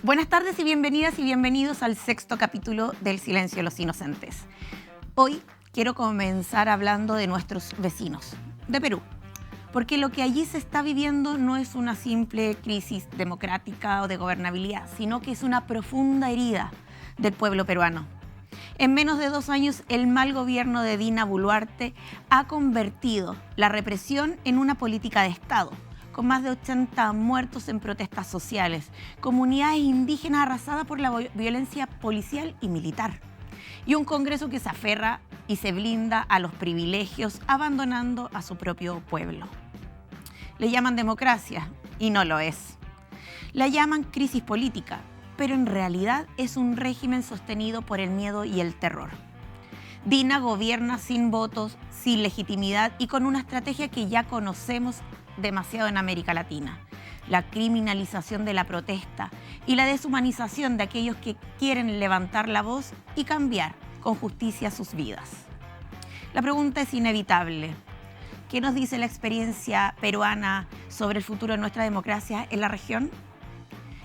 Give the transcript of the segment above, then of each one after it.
Buenas tardes y bienvenidas y bienvenidos al sexto capítulo del Silencio de los Inocentes. Hoy quiero comenzar hablando de nuestros vecinos, de Perú, porque lo que allí se está viviendo no es una simple crisis democrática o de gobernabilidad, sino que es una profunda herida del pueblo peruano. En menos de 2 años, el mal gobierno de Dina Boluarte ha convertido la represión en una política de Estado, con más de 80 muertos en protestas sociales, comunidades indígenas arrasadas por la violencia policial y militar, y un Congreso que se aferra y se blinda a los privilegios, abandonando a su propio pueblo. Le llaman democracia, y no lo es. La llaman crisis política, pero en realidad es un régimen sostenido por el miedo y el terror. Dina gobierna sin votos, sin legitimidad y con una estrategia que ya conocemos demasiado en América Latina: la criminalización de la protesta y la deshumanización de aquellos que quieren levantar la voz y cambiar con justicia sus vidas. La pregunta es inevitable. ¿Qué nos dice la experiencia peruana sobre el futuro de nuestra democracia en la región?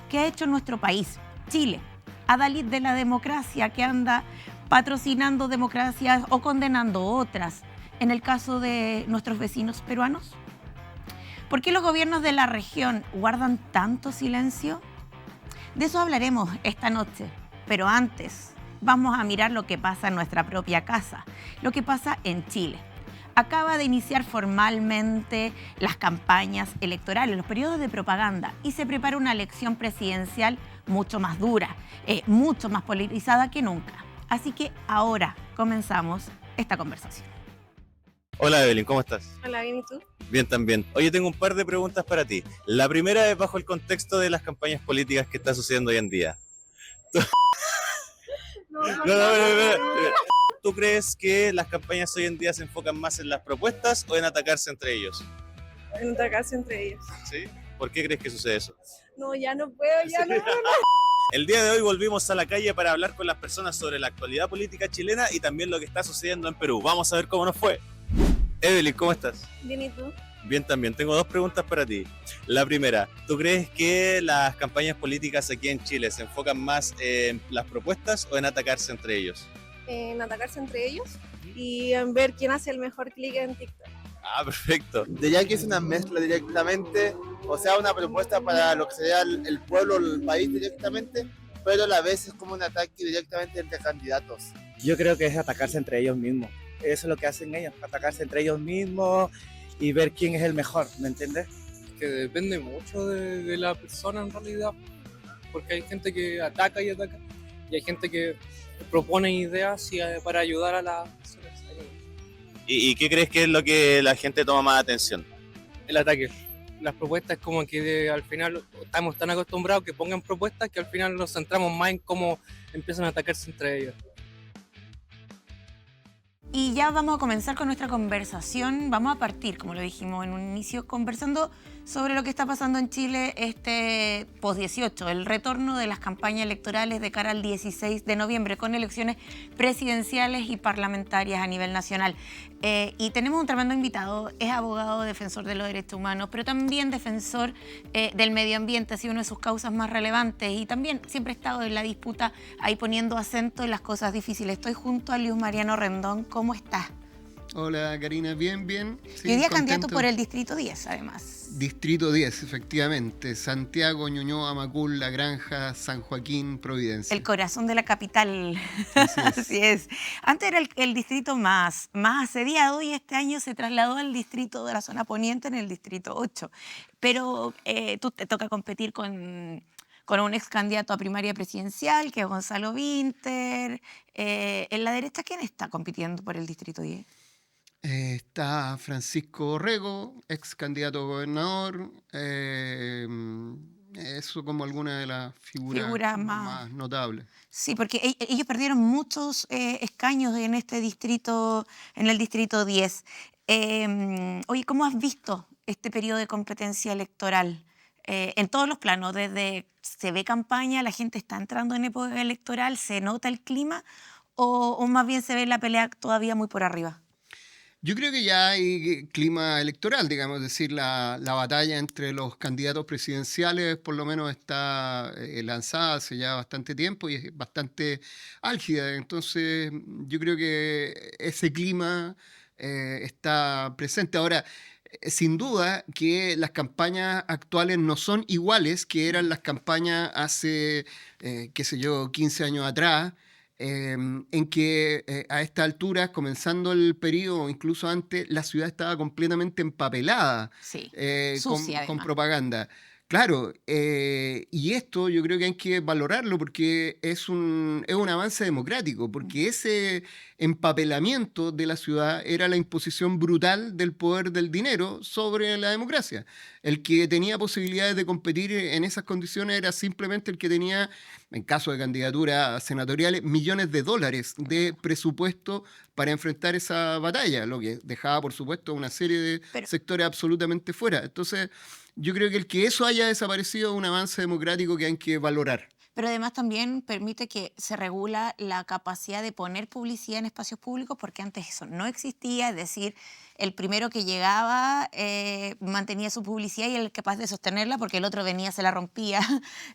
¿Qué ha hecho nuestro país, Chile, adalid de la democracia, que anda patrocinando democracias o condenando otras, en el caso de nuestros vecinos peruanos? ¿Por qué los gobiernos de la región guardan tanto silencio? De eso hablaremos esta noche, pero antes vamos a mirar lo que pasa en nuestra propia casa, lo que pasa en Chile. Acaba de iniciar formalmente las campañas electorales, los periodos de propaganda, y se prepara una elección presidencial mucho más dura, mucho más polarizada que nunca. Así que ahora comenzamos esta conversación. Hola Evelyn, ¿cómo estás? Hola, ¿bien y tú? Bien también. Oye, tengo un par de preguntas para ti. La primera es bajo el contexto de las campañas políticas que está sucediendo hoy en día. No. ¿Tú crees que las campañas hoy en día se enfocan más en las propuestas o en atacarse entre ellos? En atacarse entre ellos. ¿Sí? ¿Por qué crees que sucede eso? No, ya no puedo, ya no. El día de hoy volvimos a la calle para hablar con las personas sobre la actualidad política chilena y también lo que está sucediendo en Perú. Vamos a ver cómo nos fue. Evelyn, ¿cómo estás? Bien, ¿y tú? Bien también. Tengo 2 preguntas para ti. La primera, ¿tú crees que las campañas políticas aquí en Chile se enfocan más en las propuestas o en atacarse entre ellos? En atacarse entre ellos y en ver quién hace el mejor clic en TikTok. Ah, perfecto. Diría que es una mezcla directamente, o sea, una propuesta para lo que sería el pueblo, el país directamente, pero a la vez es como un ataque directamente entre candidatos. Yo creo que es atacarse entre ellos mismos. Eso es lo que hacen ellos, atacarse entre ellos mismos y ver quién es el mejor, ¿me entiendes? Que depende mucho de la persona en realidad, porque hay gente que ataca y ataca, y hay gente que propone ideas para ayudar a las personas. ¿Y qué crees que es lo que la gente toma más atención? El ataque. Las propuestas como que al final estamos tan acostumbrados que pongan propuestas que al final nos centramos más en cómo empiezan a atacarse entre ellos. Y ya vamos a comenzar con nuestra conversación. Vamos a partir, como lo dijimos en un inicio, conversando sobre lo que está pasando en Chile este post-18, el retorno de las campañas electorales de cara al 16 de noviembre, con elecciones presidenciales y parlamentarias a nivel nacional. Y tenemos un tremendo invitado, es abogado, defensor de los derechos humanos, pero también defensor del medio ambiente, ha sido una de sus causas más relevantes, y también siempre ha estado en la disputa, ahí poniendo acento en las cosas difíciles. Estoy junto a Luis Mariano Rendón. ¿Cómo estás? Hola Karina, bien. Sí, Y hoy día contento. candidato por el Distrito 10, además. Distrito 10, efectivamente. Santiago, Ñuñoa, Macul, La Granja, San Joaquín, Providencia. El corazón de la capital. Así es. Así es. Antes era el distrito más asediado, y este año se trasladó al distrito de la zona poniente, en el Distrito 8. Pero tú te toca competir con un ex candidato a primaria presidencial, que es Gonzalo Vinter. En la derecha, ¿quién está compitiendo por el Distrito 10? Está Francisco Orrego, ex candidato a gobernador. Eso como alguna de las figuras más notables. Sí, porque ellos perdieron muchos escaños en este distrito, en el Distrito 10. Oye, ¿cómo has visto este periodo de competencia electoral? En todos los planos, desde se ve campaña, la gente está entrando en época electoral, se nota el clima, o más bien se ve la pelea todavía muy por arriba. Yo creo que ya hay clima electoral, digamos, es decir, la batalla entre los candidatos presidenciales por lo menos está lanzada hace ya bastante tiempo y es bastante álgida. Entonces, yo creo que ese clima está presente. Ahora, sin duda que las campañas actuales no son iguales que eran las campañas hace, qué sé yo, 15 años atrás, en que a esta altura, comenzando el periodo, o incluso antes, la ciudad estaba completamente empapelada Sí, con, sucia con además. propaganda. Claro, y esto yo creo que hay que valorarlo porque es un avance democrático, porque ese empapelamiento de la ciudad era la imposición brutal del poder del dinero sobre la democracia. El que tenía posibilidades de competir en esas condiciones era simplemente el que tenía, en caso de candidaturas senatoriales, millones de dólares de presupuesto para enfrentar esa batalla, lo que dejaba, por supuesto, una serie de Pero, sectores absolutamente fuera. Entonces, yo creo que el que eso haya desaparecido es un avance democrático que hay que valorar. pero además también permite que se regula la capacidad de poner publicidad en espacios públicos, porque antes eso no existía, es decir, el primero que llegaba mantenía su publicidad y el capaz de sostenerla porque el otro venía, se la rompía,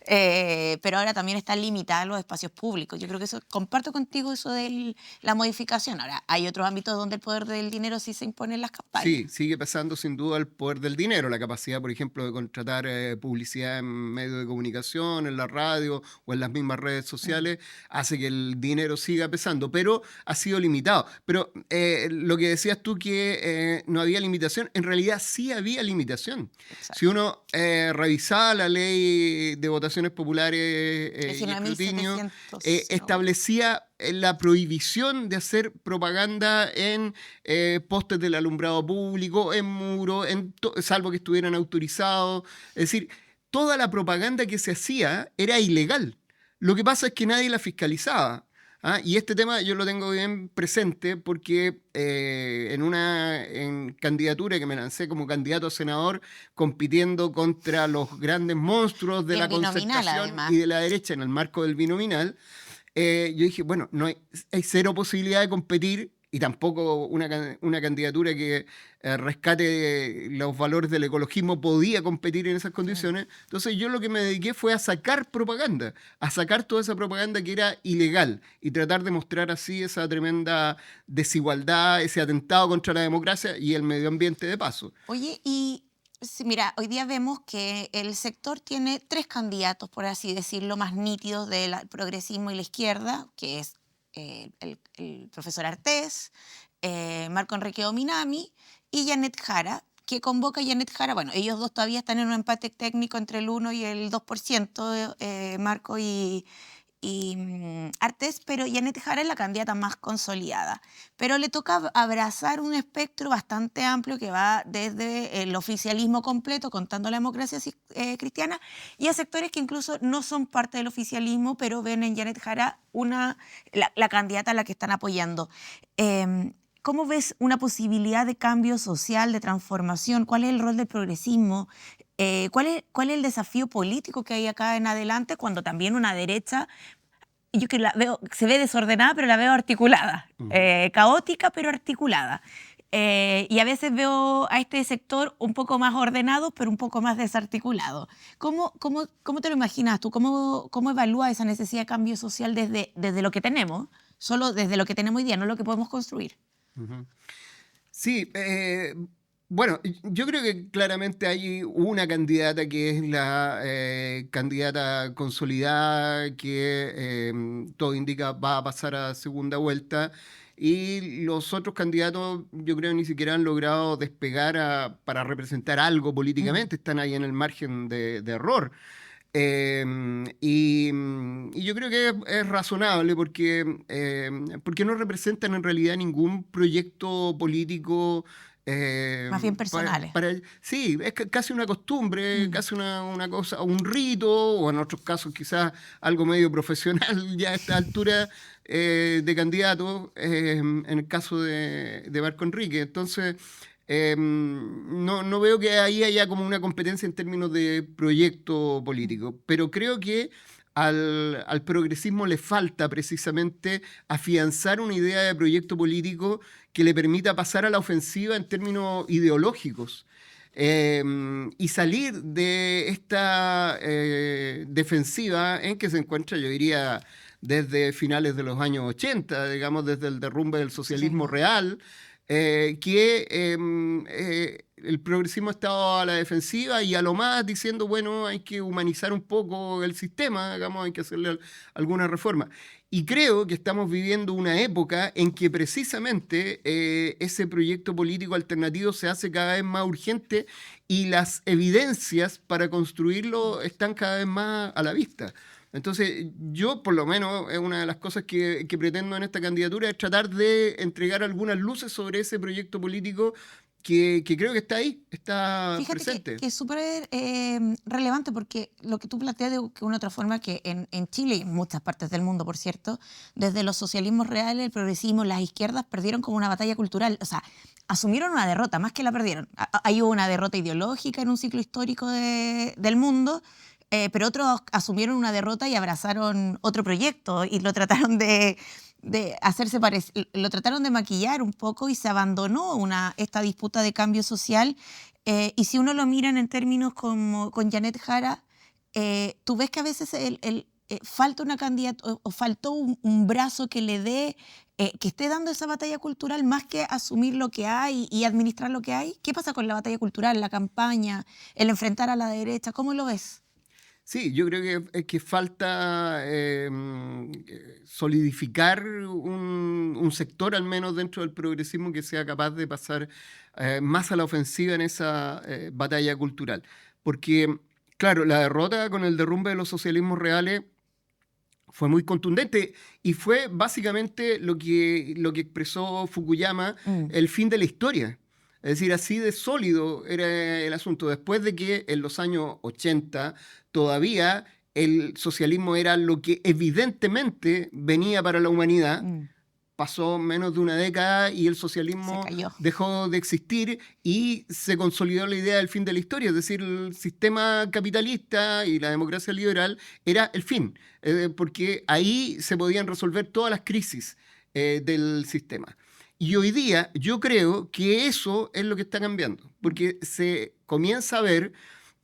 pero ahora también está limitada los espacios públicos. Yo creo que eso, comparto contigo eso de la modificación. Ahora, hay otros ámbitos donde el poder del dinero sí se impone en las campañas. Sí, sigue pasando sin duda el poder del dinero, la capacidad, por ejemplo, de contratar publicidad en medios de comunicación, en la radio o en las mismas redes sociales, hace que el dinero siga pesando, pero ha sido limitado. Pero lo que decías tú que no había limitación, en realidad sí había limitación. Exacto. Si uno revisaba la ley de votaciones populares y escrutinio, 19.700. establecía la prohibición de hacer propaganda en postes del alumbrado público, en muros, salvo que estuvieran autorizados. Es decir, toda la propaganda que se hacía era ilegal. Lo que pasa es que nadie la fiscalizaba. ¿Ah? Y este tema yo lo tengo bien presente porque en candidatura que me lancé como candidato a senador, compitiendo contra los grandes monstruos de El la binominal, concertación además. y de la derecha en el marco del binominal, yo dije, bueno, no hay cero posibilidad de competir y tampoco una candidatura que rescate los valores del ecologismo podía competir en esas condiciones. Entonces yo lo que me dediqué fue a sacar propaganda, a sacar toda esa propaganda que era ilegal y tratar de mostrar así esa tremenda desigualdad, ese atentado contra la democracia y el medio ambiente de paso. Oye, y sí, mira, hoy día vemos que el sector tiene tres candidatos, por así decirlo, más nítidos del progresismo y la izquierda, que es el profesor Artés, Marco Enrique Dominami y Janet Jara, que convoca a Janet Jara. Bueno, ellos dos todavía están en un empate técnico entre el 1 y el 2%, Marco y Artés, pero Janet Jara es la candidata más consolidada. Pero le toca abrazar un espectro bastante amplio que va desde el oficialismo completo, contando la democracia cristiana, y a sectores que incluso no son parte del oficialismo, pero ven en Janet Jara la candidata a la que están apoyando. ¿Cómo ves una posibilidad de cambio social, de transformación? ¿Cuál es el rol del progresismo? ¿Cuál es el desafío político que hay acá en adelante cuando también una derecha, yo que la veo, se ve desordenada, pero la veo articulada, caótica, pero articulada? Y a veces veo a este sector un poco más ordenado, pero un poco más desarticulado. ¿Cómo te lo imaginas tú? ¿Cómo evalúas esa necesidad de cambio social desde lo que tenemos? Solo desde lo que tenemos hoy día, no lo que podemos construir. Uh-huh. Sí, bueno, yo creo que claramente hay una candidata que es la candidata consolidada que todo indica va a pasar a segunda vuelta y los otros candidatos yo creo ni siquiera han logrado despegar para representar algo políticamente, están ahí en el margen de error. Y yo creo que es razonable porque no representan en realidad ningún proyecto político. Más bien personales. Sí, es casi una costumbre, casi una cosa, un rito, o en otros casos quizás algo medio profesional ya a esta altura de candidato, en el caso de Marco Enrique. Entonces, no veo que ahí haya como una competencia en términos de proyecto político, pero creo que al progresismo le falta precisamente afianzar una idea de proyecto político que le permita pasar a la ofensiva en términos ideológicos. Y salir de esta defensiva en que se encuentra, yo diría, desde finales de los años 80, digamos, desde el derrumbe del socialismo real, el progresismo ha estado a la defensiva y a lo más diciendo, bueno, hay que humanizar un poco el sistema, digamos, hay que hacerle alguna reforma. Y creo que estamos viviendo una época en que precisamente ese proyecto político alternativo se hace cada vez más urgente y las evidencias para construirlo están cada vez más a la vista. Entonces, yo por lo menos, es una de las cosas que pretendo en esta candidatura, es tratar de entregar algunas luces sobre ese proyecto político que creo que está ahí, está Fíjate presente. que es súper relevante porque lo que tú planteas de que una otra forma que en Chile y en muchas partes del mundo, por cierto, desde los socialismos reales, el progresismo, las izquierdas perdieron como una batalla cultural. O sea, asumieron una derrota, más que la perdieron. Ahí hubo una derrota ideológica en un ciclo histórico del mundo, pero otros asumieron una derrota y abrazaron otro proyecto y lo trataron de hacerse lo trataron de maquillar un poco y se abandonó esta disputa de cambio social. Y si uno lo mira en términos como con Janet Jara, tú ves que a veces falta una candidata o faltó un brazo que le dé, que esté dando esa batalla cultural más que asumir lo que hay y administrar lo que hay. ¿Qué pasa con la batalla cultural, la campaña, el enfrentar a la derecha? ¿Cómo lo ves? Sí, yo creo que falta solidificar un sector, al menos dentro del progresismo, que sea capaz de pasar más a la ofensiva en esa batalla cultural. Porque, claro, la derrota con el derrumbe de los socialismos reales fue muy contundente y fue básicamente lo que expresó Fukuyama, el fin de la historia. Es decir, así de sólido era el asunto. Después de que en los años 80 todavía el socialismo era lo que evidentemente venía para la humanidad, pasó menos de una década y el socialismo dejó de existir y se consolidó la idea del fin de la historia. Es decir, el sistema capitalista y la democracia liberal era el fin, porque ahí se podían resolver todas las crisis del sistema. Y hoy día yo creo que eso es lo que está cambiando, porque se comienza a ver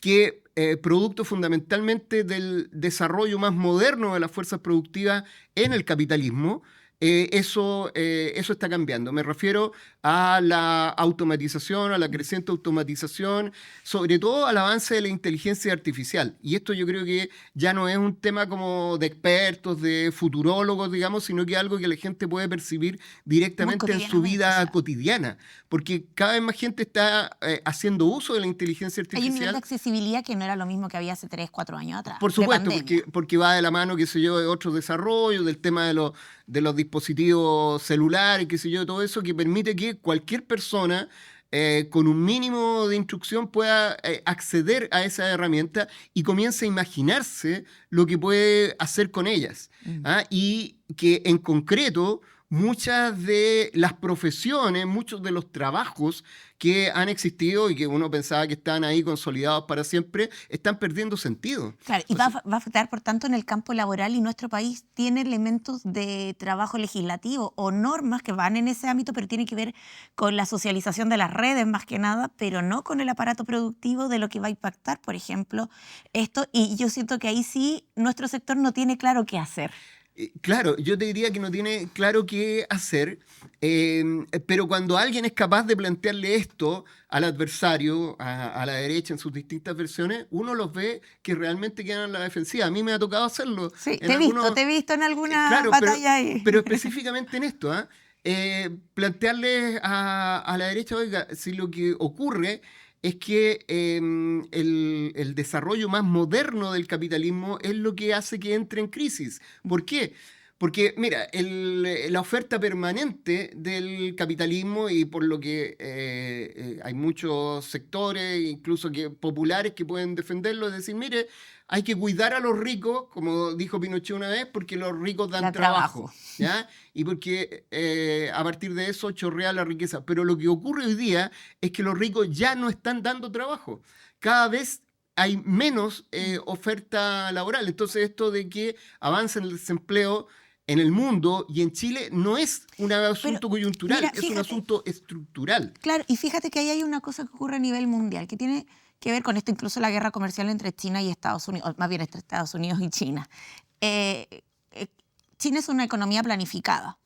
que producto fundamentalmente del desarrollo más moderno de las fuerzas productivas en el capitalismo, eso está cambiando. Me refiero a la automatización, a la creciente automatización, sobre todo al avance de la inteligencia artificial. Y esto yo creo que ya no es un tema como de expertos, de futurólogos, digamos, sino que es algo que la gente puede percibir directamente en su vida cotidiana. Porque cada vez más gente está haciendo uso de la inteligencia artificial. Hay un nivel de accesibilidad que no era lo mismo que había hace 3, 4 años atrás. Por supuesto, porque va de la mano, qué sé yo, de otros desarrollos, del tema de los dispositivos celulares, qué sé yo, todo eso, que permite que cualquier persona con un mínimo de instrucción pueda acceder a esa herramienta y comience a imaginarse lo que puede hacer con ellas. Y que en concreto muchas de las profesiones, muchos de los trabajos que han existido y que uno pensaba que estaban ahí consolidados para siempre, están perdiendo sentido. Claro, y va a afectar, por tanto, en el campo laboral, y nuestro país tiene elementos de trabajo legislativo o normas que van en ese ámbito, pero tiene que ver con la socialización de las redes más que nada, pero no con el aparato productivo de lo que va a impactar, por ejemplo, esto. Y yo siento que ahí sí nuestro sector no tiene claro qué hacer. Claro, yo te diría que no tiene claro qué hacer, pero cuando alguien es capaz de plantearle esto al adversario, a la derecha en sus distintas versiones, uno los ve que realmente quedan en la defensiva. A mí me ha tocado hacerlo. Sí, te he visto en alguna batalla ahí. Pero específicamente en esto, plantearle a la derecha, oiga, si lo que ocurre es que el desarrollo más moderno del capitalismo es lo que hace que entre en crisis. ¿Por qué? Porque, mira, la oferta permanente del capitalismo, y por lo que hay muchos sectores, incluso populares, que pueden defenderlo, es decir, mire, hay que cuidar a los ricos, como dijo Pinochet una vez, porque los ricos dan trabajo, ¿ya? Y porque a partir de eso chorrea la riqueza. Pero lo que ocurre hoy día es que los ricos ya no están dando trabajo. Cada vez hay menos oferta laboral. Entonces esto de que avance el desempleo en el mundo y en Chile no es un asunto coyuntural, mira, es un asunto estructural. Claro, y fíjate que ahí hay una cosa que ocurre a nivel mundial, que tiene que ver con esto, incluso la guerra comercial entre China y Estados Unidos, o más bien entre Estados Unidos y China. China es una economía planificada,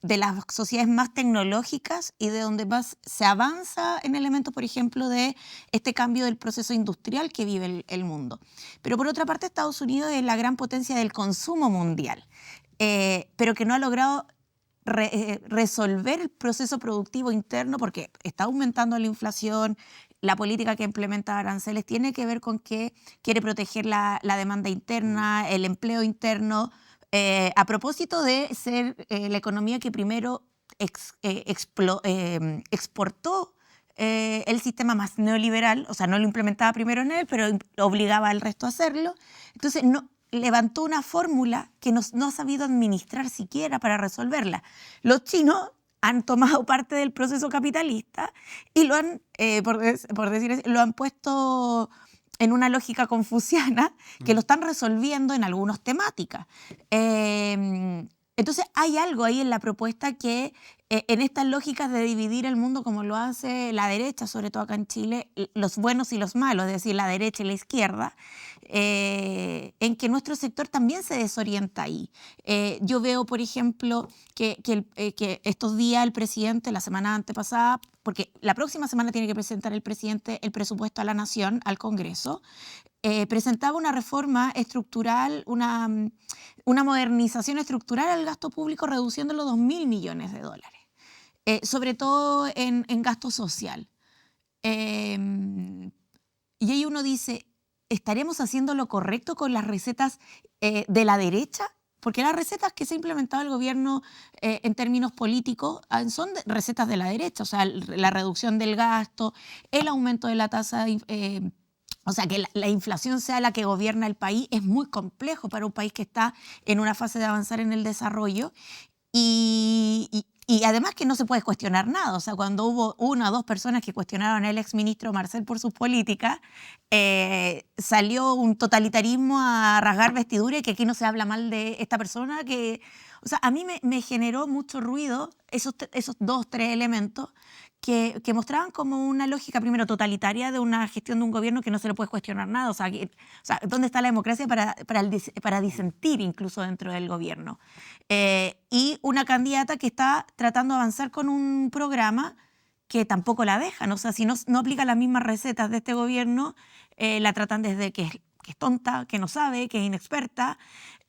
de las sociedades más tecnológicas y de donde más se avanza en elementos, por ejemplo, de este cambio del proceso industrial que vive el mundo. Pero por otra parte, Estados Unidos es la gran potencia del consumo mundial, pero que no ha logrado resolver el proceso productivo interno porque está aumentando la inflación. La política que implementa aranceles tiene que ver con que quiere proteger la demanda interna, el empleo interno, a propósito de ser la economía que primero exportó el sistema más neoliberal, o sea, no lo implementaba primero en él, pero obligaba al resto a hacerlo. Entonces, levantó una fórmula que no ha sabido administrar siquiera para resolverla. Los chinos han tomado parte del proceso capitalista y lo han, por decir así, lo han puesto en una lógica confuciana que lo están resolviendo en algunas temáticas. Entonces hay algo ahí en la propuesta que en estas lógicas de dividir el mundo como lo hace la derecha, sobre todo acá en Chile, los buenos y los malos, es decir, la derecha y la izquierda, en que nuestro sector también se desorienta ahí. Yo veo, por ejemplo, que estos días el presidente, la semana antepasada, porque la próxima semana tiene que presentar el presidente el presupuesto a la Nación, al Congreso, presentaba una reforma estructural, una modernización estructural al gasto público reduciéndolo $2.000 millones, sobre todo en gasto social. Y ahí uno dice, ¿estaremos haciendo lo correcto con las recetas de la derecha? Porque las recetas que se ha implementado el gobierno en términos políticos son recetas de la derecha, o sea, la reducción del gasto, el aumento de la tasa de... O sea, que la inflación sea la que gobierna el país es muy complejo para un país que está en una fase de avanzar en el desarrollo y además que no se puede cuestionar nada. O sea, cuando hubo 1 o 2 personas que cuestionaron al exministro Marcel por sus políticas, salió un totalitarismo a rasgar vestidura y que aquí no se habla mal de esta persona. O sea, a mí me generó mucho ruido esos 2, 3 elementos que mostraban como una lógica, primero, totalitaria de una gestión de un gobierno que no se le puede cuestionar nada. O sea, ¿dónde está la democracia para disentir incluso dentro del gobierno? Y una candidata que está tratando de avanzar con un programa que tampoco la dejan. O sea, si no aplica las mismas recetas de este gobierno, la tratan desde que es tonta, que no sabe, que es inexperta,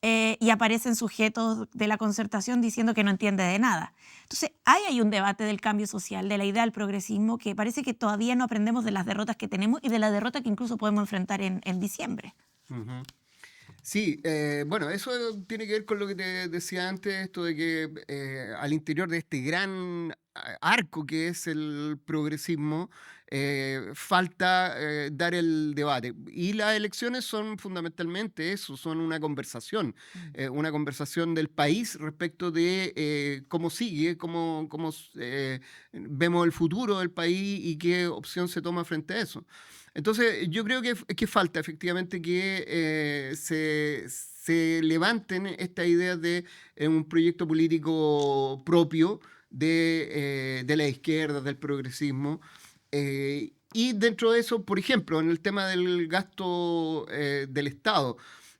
y aparecen sujetos de la concertación diciendo que no entiende de nada. Entonces, hay un debate del cambio social, de la idea del progresismo, que parece que todavía no aprendemos de las derrotas que tenemos y de la derrota que incluso podemos enfrentar en diciembre. Uh-huh. Sí, bueno, eso tiene que ver con lo que te decía antes, esto de que al interior de este gran arco que es el progresismo, falta dar el debate. Y las elecciones son fundamentalmente eso, son una conversación del país respecto de cómo sigue, cómo vemos el futuro del país y qué opción se toma frente a eso. Entonces, yo creo que falta efectivamente que se levanten estas ideas de un proyecto político propio de la izquierda, del progresismo. Y dentro de eso, por ejemplo, en el tema del gasto del Estado,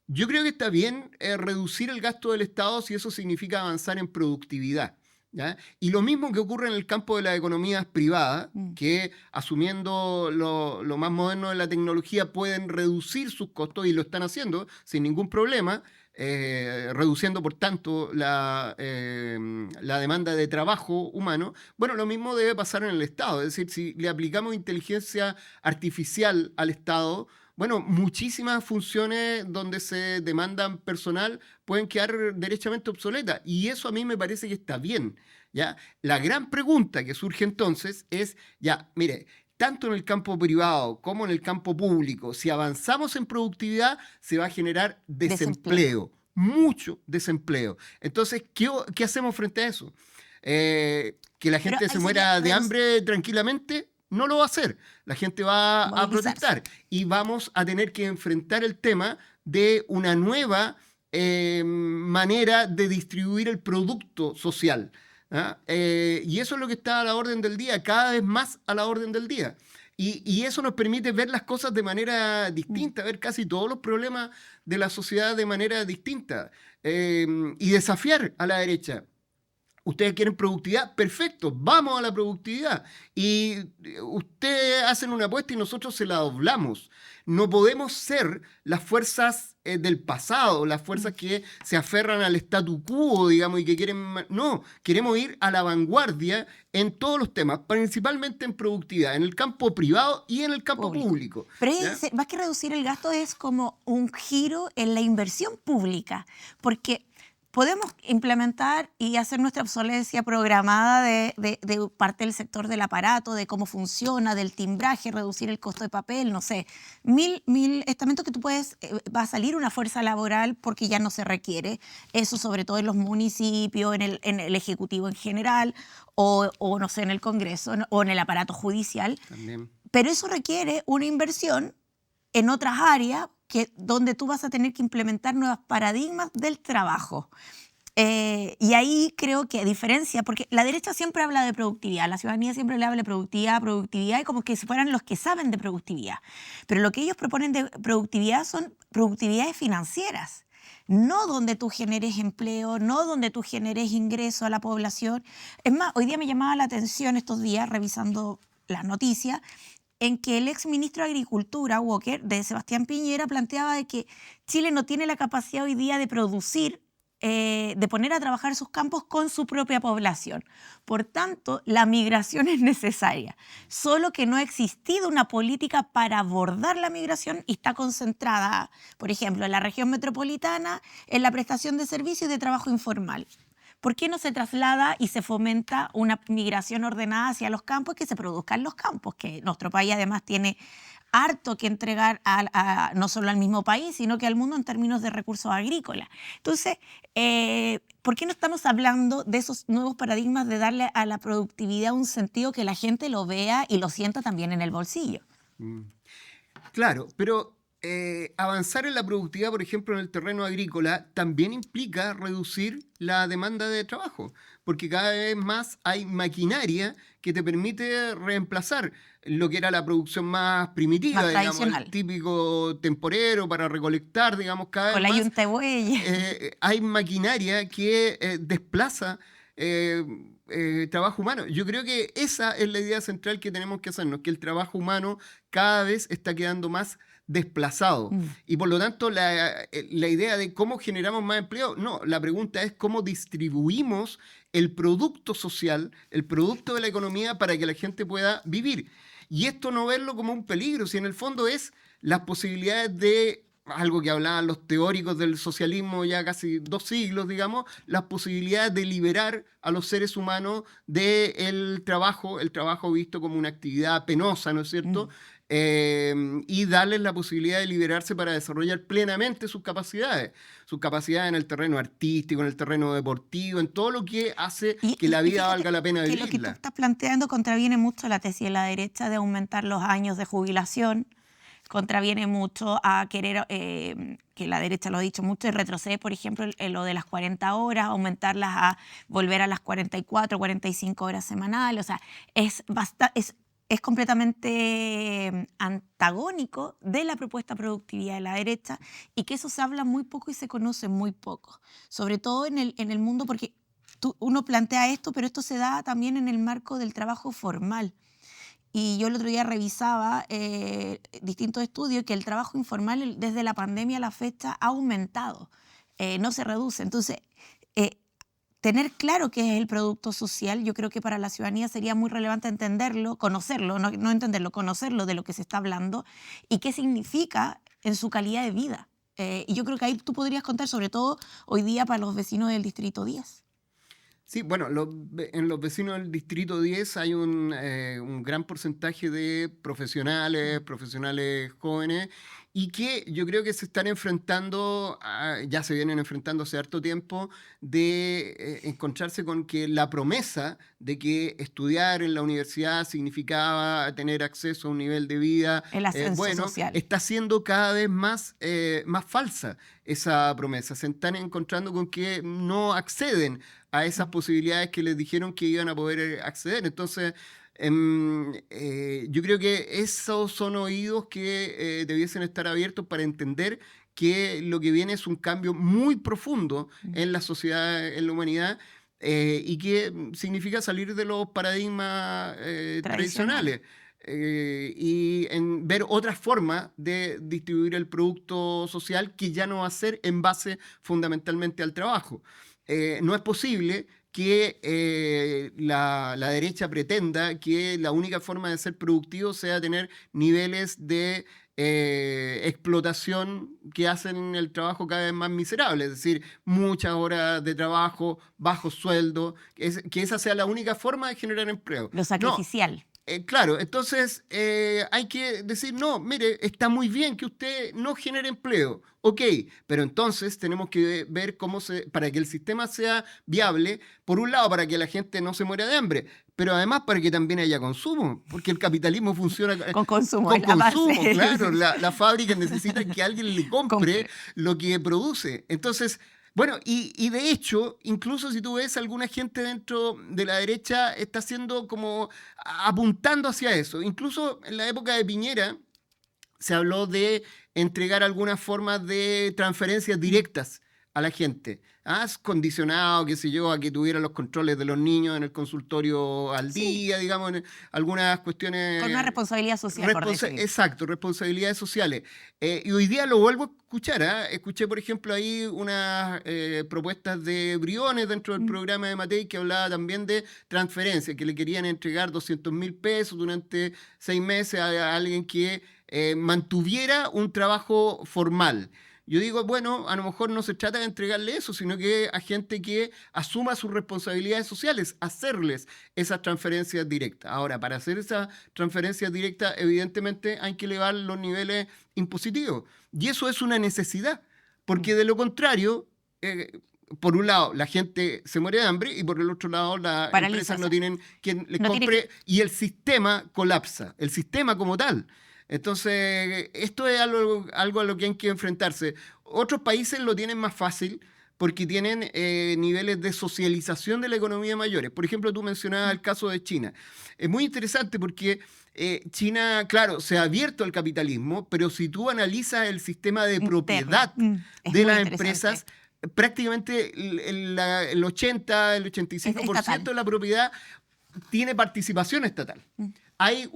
yo creo que está bien reducir el gasto del Estado si eso significa avanzar en productividad, ¿ya? Y lo mismo que ocurre en el campo de las economías privadas, que asumiendo lo más moderno de la tecnología pueden reducir sus costos y lo están haciendo sin ningún problema, reduciendo por tanto la demanda de trabajo humano. Bueno, lo mismo debe pasar en el Estado, es decir, si le aplicamos inteligencia artificial al Estado, bueno, muchísimas funciones donde se demandan personal pueden quedar derechamente obsoletas y eso a mí me parece que está bien, ¿ya? La gran pregunta que surge entonces es, ya, mire, tanto en el campo privado como en el campo público, si avanzamos en productividad, se va a generar desempleo. Mucho desempleo. Entonces, ¿qué hacemos frente a eso? ¿Que la gente se muera de hambre tranquilamente? no lo va a hacer. La gente va a Movilizarse. protestar y vamos a tener que enfrentar el tema de una nueva manera de distribuir el producto social. ¿Ah? Y eso es lo que está a la orden del día, cada vez más a la orden del día. Y eso nos permite ver las cosas de manera distinta, ver casi todos los problemas de la sociedad de manera distinta y desafiar a la derecha. Ustedes quieren productividad, perfecto, vamos a la productividad. Y ustedes hacen una apuesta y nosotros se la doblamos. No podemos ser las fuerzas del pasado, las fuerzas que se aferran al statu quo, digamos, y que quieren... No, queremos ir a la vanguardia en todos los temas, principalmente en productividad, en el campo privado y en el campo público. Pero ¿Ya? más que reducir el gasto es como un giro en la inversión pública, porque podemos implementar y hacer nuestra obsolescencia programada de parte del sector del aparato, de cómo funciona, del timbraje, reducir el costo de papel, no sé, mil estamentos que tú puedes, va a salir una fuerza laboral porque ya no se requiere, eso sobre todo en los municipios, en el Ejecutivo en general, o no sé, en el Congreso, ¿no? O en el aparato judicial, También. pero eso requiere una inversión en otras áreas donde tú vas a tener que implementar nuevos paradigmas del trabajo. Y ahí creo que diferencia, porque la derecha siempre habla de productividad, la ciudadanía siempre le habla de productividad, productividad, y como que si fueran los que saben de productividad. Pero lo que ellos proponen de productividad son productividades financieras, no donde tú generes empleo, no donde tú generes ingreso a la población. Es más, hoy día me llamaba la atención estos días, revisando las noticias, en que el ex ministro de Agricultura, Walker, de Sebastián Piñera, planteaba de que Chile no tiene la capacidad hoy día de producir, de poner a trabajar sus campos con su propia población. Por tanto, la migración es necesaria, solo que no ha existido una política para abordar la migración y está concentrada, por ejemplo, en la región metropolitana, en la prestación de servicios y de trabajo informal. ¿Por qué no se traslada y se fomenta una migración ordenada hacia los campos, que se produzcan los campos? Que nuestro país además tiene harto que entregar no solo al mismo país, sino que al mundo en términos de recursos agrícolas. Entonces, ¿por qué no estamos hablando de esos nuevos paradigmas de darle a la productividad un sentido que la gente lo vea y lo sienta también en el bolsillo? Claro, pero avanzar en la productividad, por ejemplo, en el terreno agrícola, también implica reducir la demanda de trabajo, porque cada vez más hay maquinaria que te permite reemplazar lo que era la producción más primitiva, Más digamos, tradicional. el típico temporero para recolectar, digamos, cada Con vez la más. yunta de bueyes. Hay maquinaria que desplaza trabajo humano. Yo creo que esa es la idea central que tenemos que hacernos, que el trabajo humano cada vez está quedando más desplazado. Y por lo tanto, la idea de cómo generamos más empleo, no, la pregunta es cómo distribuimos el producto social, el producto de la economía para que la gente pueda vivir. Y esto no verlo como un peligro, si en el fondo es las posibilidades de algo que hablaban los teóricos del socialismo ya casi 2 siglos, digamos, las posibilidades de liberar a los seres humanos del trabajo, el trabajo visto como una actividad penosa, ¿no es cierto? Y darles la posibilidad de liberarse para desarrollar plenamente sus capacidades en el terreno artístico, en el terreno deportivo, en todo lo que hace que la vida fíjate valga la pena que lo que tú vivirla. estás planteando contraviene mucho a la tesis de la derecha de aumentar los años de jubilación, contraviene mucho a querer, que la derecha lo ha dicho mucho, y retroceder, por ejemplo, en lo de las 40 horas, aumentarlas a volver a las 44, 45 horas semanales. O sea, es completamente antagónico de la propuesta de productividad de la derecha, y que eso se habla muy poco y se conoce muy poco, sobre todo en el mundo, porque uno plantea esto, pero esto se da también en el marco del trabajo formal. Y yo el otro día revisaba distintos estudios que el trabajo informal desde la pandemia a la fecha ha aumentado, no se reduce. Entonces, tener claro qué es el producto social, yo creo que para la ciudadanía sería muy relevante entenderlo, conocerlo, no entenderlo, conocerlo de lo que se está hablando y qué significa en su calidad de vida. Y yo creo que ahí tú podrías contar, sobre todo hoy día para los vecinos del Distrito 10. Sí, bueno, en los vecinos del Distrito 10 hay un gran porcentaje de profesionales jóvenes, y que yo creo que se están enfrentando, ya se vienen enfrentando hace harto tiempo, de encontrarse con que la promesa de que estudiar en la universidad significaba tener acceso a un nivel de vida El ascenso social. está siendo cada vez más falsa esa promesa. Se están encontrando con que no acceden a esas posibilidades que les dijeron que iban a poder acceder. Entonces, yo creo que esos son oídos que debiesen estar abiertos para entender que lo que viene es un cambio muy profundo en la sociedad, en la humanidad, y que significa salir de los paradigmas tradicionales. Y en ver otras formas de distribuir el producto social que ya no va a ser en base fundamentalmente al trabajo. No es posible que la derecha pretenda que la única forma de ser productivo sea tener niveles de explotación que hacen el trabajo cada vez más miserable, es decir, muchas horas de trabajo, bajo sueldo, que esa sea la única forma de generar empleo. Lo sacrificial. Claro, entonces hay que decir, no, mire, está muy bien que usted no genere empleo, ok, pero entonces tenemos que ver para que el sistema sea viable, por un lado, para que la gente no se muera de hambre, pero además para que también haya consumo, porque el capitalismo funciona Con consumo. con es la base. consumo, claro, la fábrica necesita que alguien le compre lo que produce. Entonces, bueno, y de hecho, incluso si tú ves, alguna gente dentro de la derecha está haciendo como apuntando hacia eso. Incluso en la época de Piñera se habló de entregar algunas formas de transferencias directas a la gente. Condicionado, qué sé yo, a que tuviera los controles de los niños en el consultorio al día, digamos, en algunas cuestiones... Con una responsabilidad social, por decir. Exacto, responsabilidades sociales. Y hoy día lo vuelvo a escuchar. Escuché, por ejemplo, ahí unas propuestas de Briones dentro del programa de Matei que hablaba también de transferencias, que le querían entregar 200.000 pesos durante 6 meses a alguien que mantuviera un trabajo formal. Yo digo, bueno, a lo mejor no se trata de entregarle eso, sino que a gente que asuma sus responsabilidades sociales, hacerles esas transferencias directas. Ahora, para hacer esas transferencias directas, evidentemente hay que elevar los niveles impositivos. Y eso es una necesidad, porque de lo contrario, por un lado, la gente se muere de hambre y por el otro lado, las empresas no tienen quien les compre y el sistema colapsa, el sistema como tal. Entonces, esto es algo a lo que hay que enfrentarse. Otros países lo tienen más fácil porque tienen niveles de socialización de la economía mayores. Por ejemplo, tú mencionabas el caso de China. Es muy interesante porque China, claro, se ha abierto al capitalismo, pero si tú analizas el sistema de propiedad de las empresas, prácticamente el 80, el 85% de la propiedad tiene participación estatal. Hay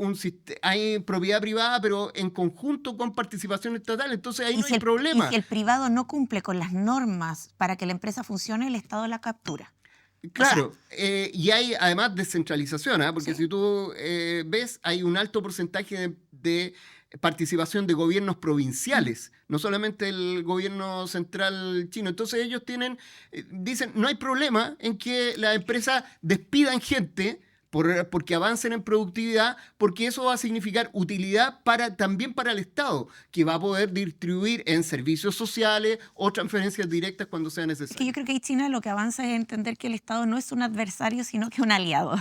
propiedad privada, pero en conjunto con participación estatal, entonces ahí no hay problema. Y si el privado no cumple con las normas para que la empresa funcione, el Estado la captura. Claro, y hay además descentralización, porque si tú ves, hay un alto porcentaje de participación de gobiernos provinciales, no solamente el gobierno central chino. Entonces ellos dicen, no hay problema en que las empresas despidan gente porque avancen en productividad, porque eso va a significar utilidad también para el Estado, que va a poder distribuir en servicios sociales o transferencias directas cuando sea necesario. Es que yo creo que ahí China lo que avanza es entender que el Estado no es un adversario, sino que un aliado.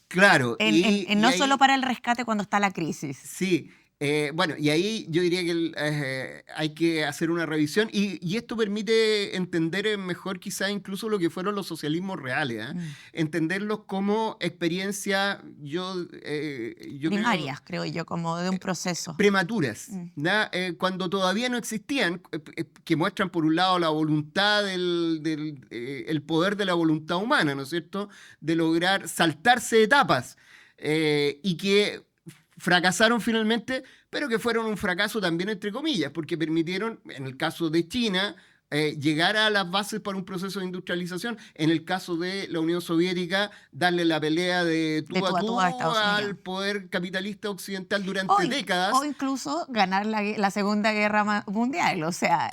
Claro. No solo para el rescate cuando está la crisis. Sí. Bueno, y ahí yo diría que hay que hacer una revisión y esto permite entender mejor quizá incluso lo que fueron los socialismos reales, entenderlos como experiencia, primarias, creo yo, como de un proceso. Prematuras, cuando todavía no existían, que muestran por un lado la voluntad el poder de la voluntad humana, ¿no es cierto?, de lograr saltarse etapas y que fracasaron finalmente, pero que fueron un fracaso también entre comillas, porque permitieron, en el caso de China, llegar a las bases para un proceso de industrialización. En el caso de la Unión Soviética, darle la pelea de tú a tú al poder capitalista occidental durante décadas. O incluso ganar la Segunda Guerra Mundial, o sea...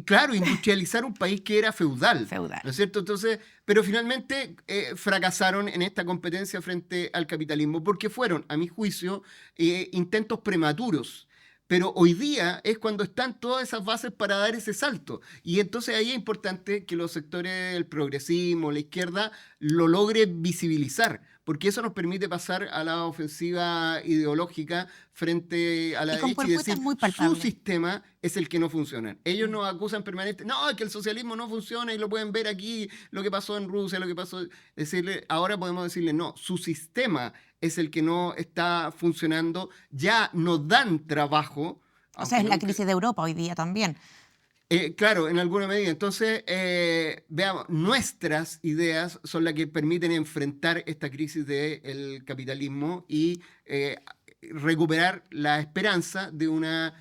Claro, industrializar un país que era feudal. ¿No es cierto? Entonces, pero finalmente fracasaron en esta competencia frente al capitalismo porque fueron, a mi juicio, intentos prematuros pero hoy día es cuando están todas esas bases para dar ese salto. Y entonces ahí es importante que los sectores del progresismo, la izquierda, lo logre visibilizar, porque eso nos permite pasar a la ofensiva ideológica frente a la Y con derecha y propuestas decir, muy su palpables. sistema es el que no funciona. Ellos nos acusan permanentemente, no, es que el socialismo no funciona y lo pueden ver aquí, lo que pasó en Rusia, lo que pasó, decirle, ahora podemos decirle, no, su sistema es el que no está funcionando, ya nos dan trabajo. O sea, es aunque la nunca- crisis de Europa hoy día también. Claro, en alguna medida. Entonces, veamos, nuestras ideas son las que permiten enfrentar esta crisis del capitalismo y recuperar la esperanza de una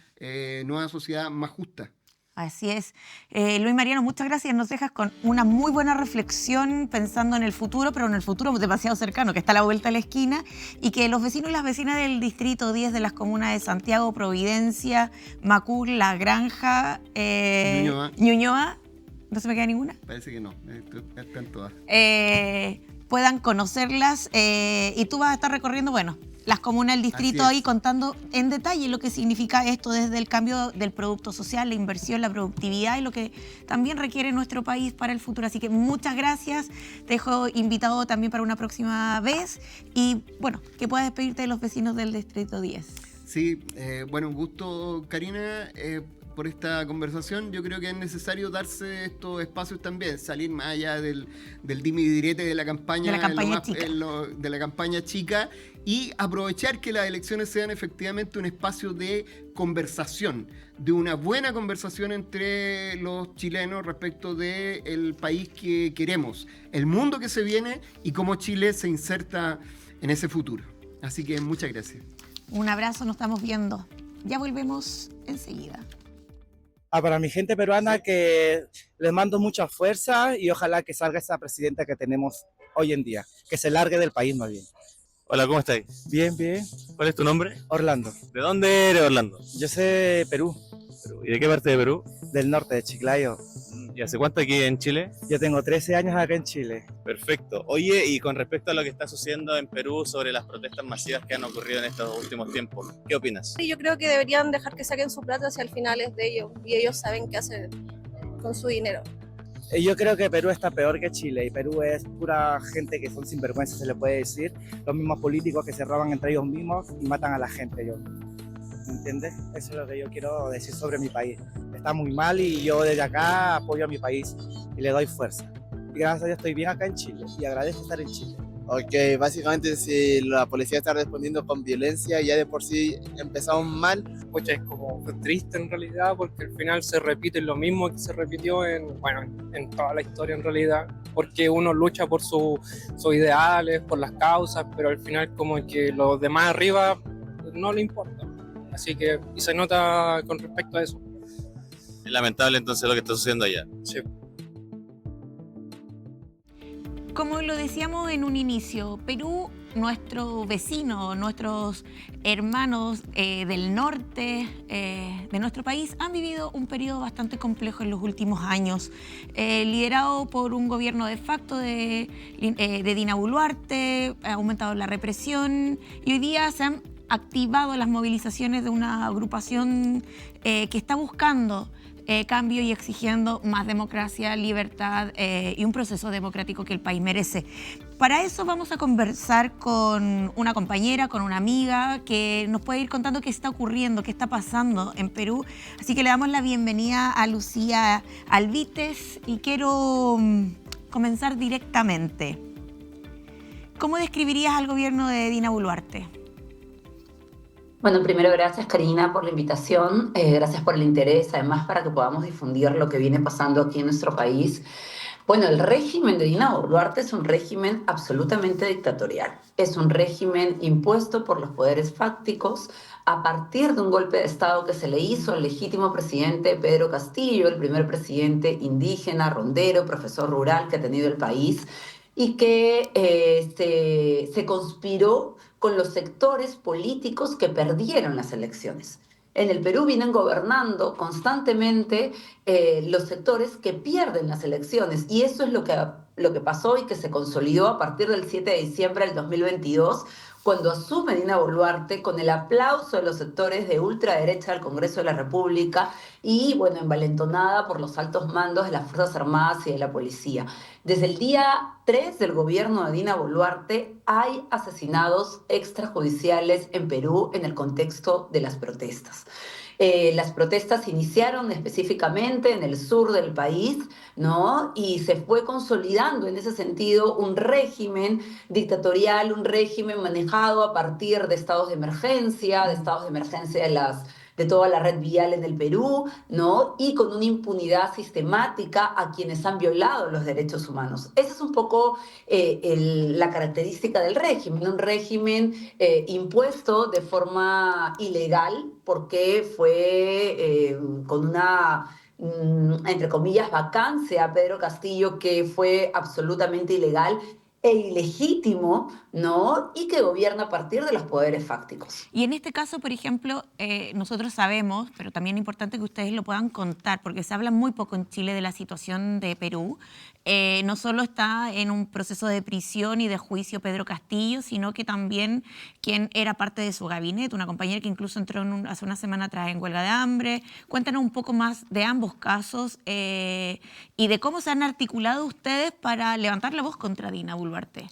nueva sociedad más justa. Así es. Luis Mariano, muchas gracias. Nos dejas con una muy buena reflexión pensando en el futuro, pero en el futuro demasiado cercano, que está a la vuelta de la esquina, y que los vecinos y las vecinas del Distrito 10 de las comunas de Santiago, Providencia, Macul, La Granja, Ñuñoa, ¿no se me queda ninguna? Parece que no, están todas. Puedan conocerlas y tú vas a estar recorriendo, bueno, las comunas del distrito Así es. ahí contando en detalle lo que significa esto desde el cambio del producto social, la inversión, la productividad y lo que también requiere nuestro país para el futuro. Así que muchas gracias, te dejo invitado también para una próxima vez y bueno, que puedas despedirte de los vecinos del distrito 10. Sí, bueno, un gusto, Karina, por esta conversación. Yo creo que es necesario darse estos espacios también, salir más allá del dime y direte de la campaña, De la campaña chica. de la campaña chica, y aprovechar que las elecciones sean efectivamente un espacio de conversación, de una buena conversación entre los chilenos respecto del país que queremos, el mundo que se viene y cómo Chile se inserta en ese futuro. Así que muchas gracias. Un abrazo, nos estamos viendo. Ya volvemos enseguida. Para mi gente peruana, que les mando mucha fuerza y ojalá que salga esa presidenta que tenemos hoy en día, que se largue del país más bien. Hola, ¿cómo estáis? Bien, bien. ¿Cuál es tu nombre? Orlando. ¿De dónde eres, Orlando? Yo soy de Perú, ¿Y de qué parte de Perú? del norte, de Chiclayo. ¿Y hace cuánto aquí en Chile? Yo tengo 13 años acá en Chile. Perfecto. Oye, y con respecto a lo que está sucediendo en Perú sobre las protestas masivas que han ocurrido en estos últimos tiempos, ¿qué opinas? Y yo creo que deberían dejar que saquen su plata si al final es de ellos y ellos saben qué hacer con su dinero. Yo creo que Perú está peor que Chile y Perú es pura gente que son sinvergüenzas, se le puede decir. Los mismos políticos que se roban entre ellos mismos y matan a la gente. ¿Me entiendes? Eso es lo que yo quiero decir sobre mi país. Está muy mal y yo desde acá apoyo a mi país y le doy fuerza. Y gracias a Dios estoy bien acá en Chile y agradezco estar en Chile. Ok, básicamente si la policía está respondiendo con violencia, ya de por sí empezamos mal. Pucha, es como triste en realidad porque al final se repite lo mismo que se repitió en toda la historia en realidad, porque uno lucha por sus ideales, por las causas, pero al final como que los demás arriba no le importa. Así que, y se nota con respecto a eso. Es lamentable entonces lo que está sucediendo allá. Sí. Como lo decíamos en un inicio, Perú, nuestro vecino, nuestros hermanos del norte de nuestro país han vivido un periodo bastante complejo en los últimos años, liderado por un gobierno de facto de Dina Boluarte, ha aumentado la represión y hoy día se han activado las movilizaciones de una agrupación que está buscando cambio y exigiendo más democracia, libertad y un proceso democrático que el país merece. Para eso vamos a conversar con una compañera, con una amiga que nos puede ir contando qué está ocurriendo, qué está pasando en Perú. Así que le damos la bienvenida a Lucía Alvites y quiero comenzar directamente. ¿Cómo describirías al gobierno de Dina Boluarte? Bueno, primero gracias Karina por la invitación, gracias por el interés, además para que podamos difundir lo que viene pasando aquí en nuestro país. Bueno, el régimen de Dina Boluarte es un régimen absolutamente dictatorial, es un régimen impuesto por los poderes fácticos a partir de un golpe de Estado que se le hizo al legítimo presidente Pedro Castillo, el primer presidente indígena, rondero, profesor rural que ha tenido el país y que se conspiró con los sectores políticos que perdieron las elecciones. En el Perú vienen gobernando constantemente los sectores que pierden las elecciones y eso es lo que pasó y que se consolidó a partir del 7 de diciembre del 2022 cuando asume Dina Boluarte con el aplauso de los sectores de ultraderecha del Congreso de la República y, bueno, envalentonada por los altos mandos de las Fuerzas Armadas y de la policía. Desde el día 3 del gobierno de Dina Boluarte hay asesinados extrajudiciales en Perú en el contexto de las protestas. Las protestas iniciaron específicamente en el sur del país, ¿no? Y se fue consolidando en ese sentido un régimen dictatorial, un régimen manejado a partir de estados de emergencia de toda la red vial en el Perú, ¿no? Y con una impunidad sistemática a quienes han violado los derechos humanos. Esa es un poco la característica del régimen, un régimen impuesto de forma ilegal porque fue con una entre comillas, vacancia a Pedro Castillo, que fue absolutamente ilegal e ilegítimo, ¿no? Y que gobierna a partir de los poderes fácticos. Y en este caso, por ejemplo, nosotros sabemos, pero también es importante que ustedes lo puedan contar, porque se habla muy poco en Chile de la situación de Perú. No solo está en un proceso de prisión y de juicio Pedro Castillo, sino que también quien era parte de su gabinete, una compañera que incluso entró hace una semana atrás en huelga de hambre. Cuéntanos un poco más de ambos casos y de cómo se han articulado ustedes para levantar la voz contra Dina Boluarte.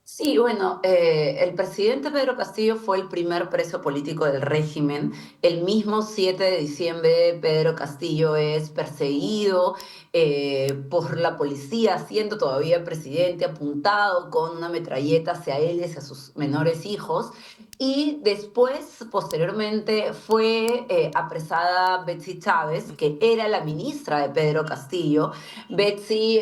Sí, bueno, el presidente Pedro Castillo fue el primer preso político del régimen. El mismo 7 de diciembre, Pedro Castillo es perseguido por la policía, siendo todavía presidente, apuntado con una metralleta hacia él y hacia sus menores hijos. Y después, posteriormente, fue apresada Betsy Chávez, que era la ministra de Pedro Castillo. Betsy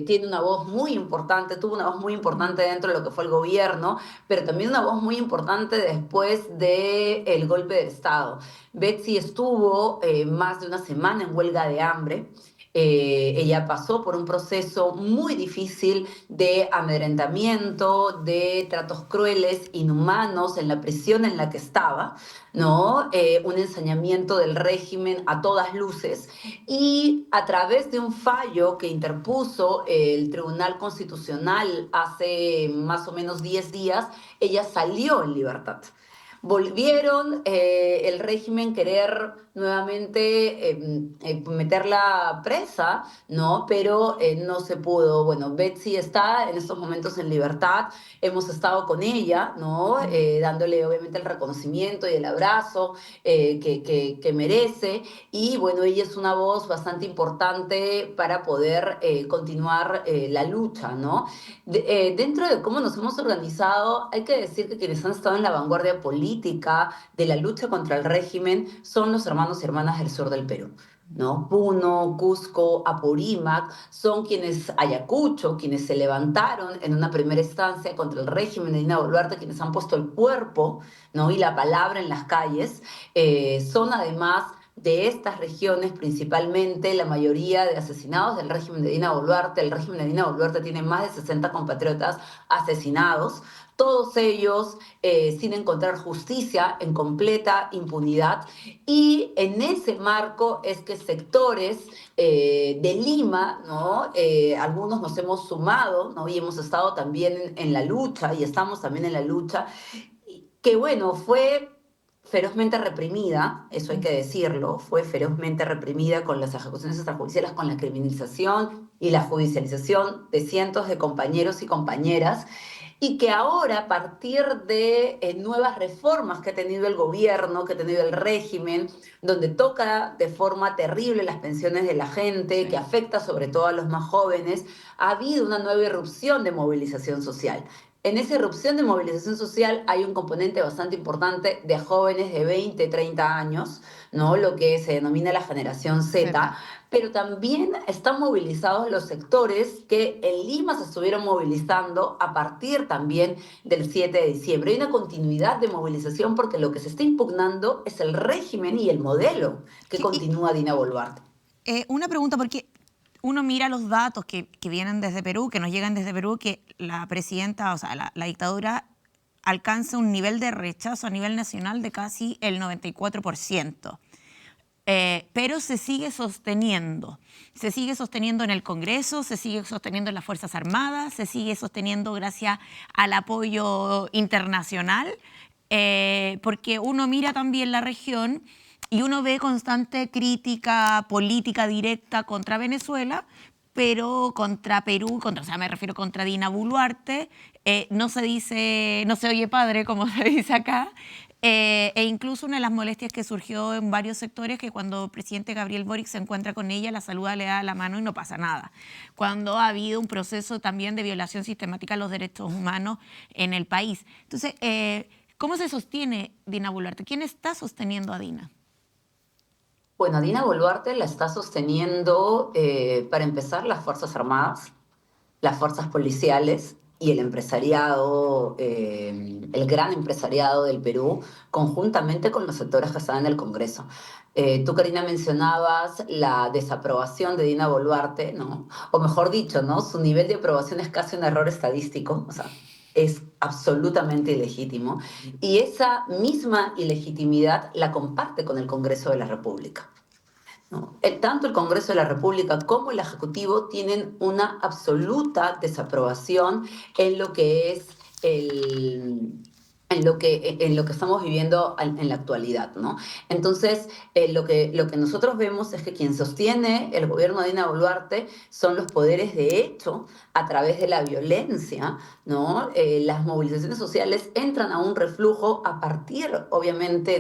tiene una voz muy importante, tuvo una voz muy importante dentro de lo que fue el gobierno, pero también una voz muy importante después del golpe de Estado. Betsy estuvo más de una semana en huelga de hambre. Ella pasó por un proceso muy difícil de amedrentamiento, de tratos crueles, inhumanos en la prisión en la que estaba, ¿no? Un ensañamiento del régimen a todas luces, y a través de un fallo que interpuso el Tribunal Constitucional hace más o menos 10 días, ella salió en libertad. Volvieron el régimen querer nuevamente meterla presa, ¿no? Pero no se pudo. Bueno, Betsy está en estos momentos en libertad, hemos estado con ella, ¿no? Dándole obviamente el reconocimiento y el abrazo que merece, y bueno, ella es una voz bastante importante para poder continuar la lucha, ¿no? Dentro de cómo nos hemos organizado, hay que decir que quienes han estado en la vanguardia política de la lucha contra el régimen son los hermanos y hermanas del sur del Perú, ¿no? Puno, Cusco, Apurímac, son quienes, Ayacucho, quienes se levantaron en una primera instancia contra el régimen de Dina Boluarte, quienes han puesto el cuerpo, ¿no? Y la palabra en las calles, son además de estas regiones principalmente la mayoría de asesinados del régimen de Dina Boluarte. El régimen de Dina Boluarte tiene más de 60 compatriotas asesinados, todos ellos sin encontrar justicia, en completa impunidad. Y en ese marco es que sectores de Lima, ¿no? Algunos nos hemos sumado, ¿no? Y hemos estado también en la lucha, y estamos también en la lucha, que bueno, fue ferozmente reprimida, eso hay que decirlo, fue ferozmente reprimida con las ejecuciones extrajudiciales, con la criminalización y la judicialización de cientos de compañeros y compañeras, y que ahora, a partir de nuevas reformas que ha tenido el gobierno, que ha tenido el régimen, donde toca de forma terrible las pensiones de la gente, que afecta sobre todo a los más jóvenes, ha habido una nueva irrupción de movilización social. En esa irrupción de movilización social hay un componente bastante importante de jóvenes de 20, 30 años, ¿no? Lo que se denomina la generación Z, pero también están movilizados los sectores que en Lima se estuvieron movilizando a partir también del 7 de diciembre. Hay una continuidad de movilización porque lo que se está impugnando es el régimen y el modelo que continúa Dina Boluarte. Una pregunta, porque uno mira los datos que vienen desde Perú, que nos llegan desde Perú, que la presidenta, o sea, la dictadura alcanza un nivel de rechazo a nivel nacional de casi el 94%. pero se sigue sosteniendo. Se sigue sosteniendo en el Congreso, se sigue sosteniendo en las Fuerzas Armadas, se sigue sosteniendo gracias al apoyo internacional, porque uno mira también la región y uno ve constante crítica política directa contra Venezuela, pero contra Perú, o sea, me refiero contra Dina Boluarte, no se dice, no se oye padre, como se dice acá, e incluso una de las molestias que surgió en varios sectores que cuando el presidente Gabriel Boric se encuentra con ella, la saluda, le da la mano y no pasa nada. Cuando ha habido un proceso también de violación sistemática de los derechos humanos en el país. Entonces, ¿cómo se sostiene Dina Boluarte? ¿Quién está sosteniendo a Dina? Bueno, a Dina Boluarte la está sosteniendo, para empezar, las Fuerzas Armadas, las fuerzas policiales y el empresariado, el gran empresariado del Perú, conjuntamente con los sectores que están en el Congreso. Tú, Karina, mencionabas la desaprobación de Dina Boluarte, ¿no? O mejor dicho, ¿no? Su nivel de aprobación es casi un error estadístico, o sea, es absolutamente ilegítimo. Y esa misma ilegitimidad la comparte con el Congreso de la República, ¿no? Tanto el Congreso de la República como el Ejecutivo tienen una absoluta desaprobación en lo que es en lo que estamos viviendo en la actualidad, ¿no? Entonces, lo que nosotros vemos es que quien sostiene el gobierno de Dina Boluarte son los poderes de hecho a través de la violencia, ¿no? Las movilizaciones sociales entran a un reflujo a partir, obviamente,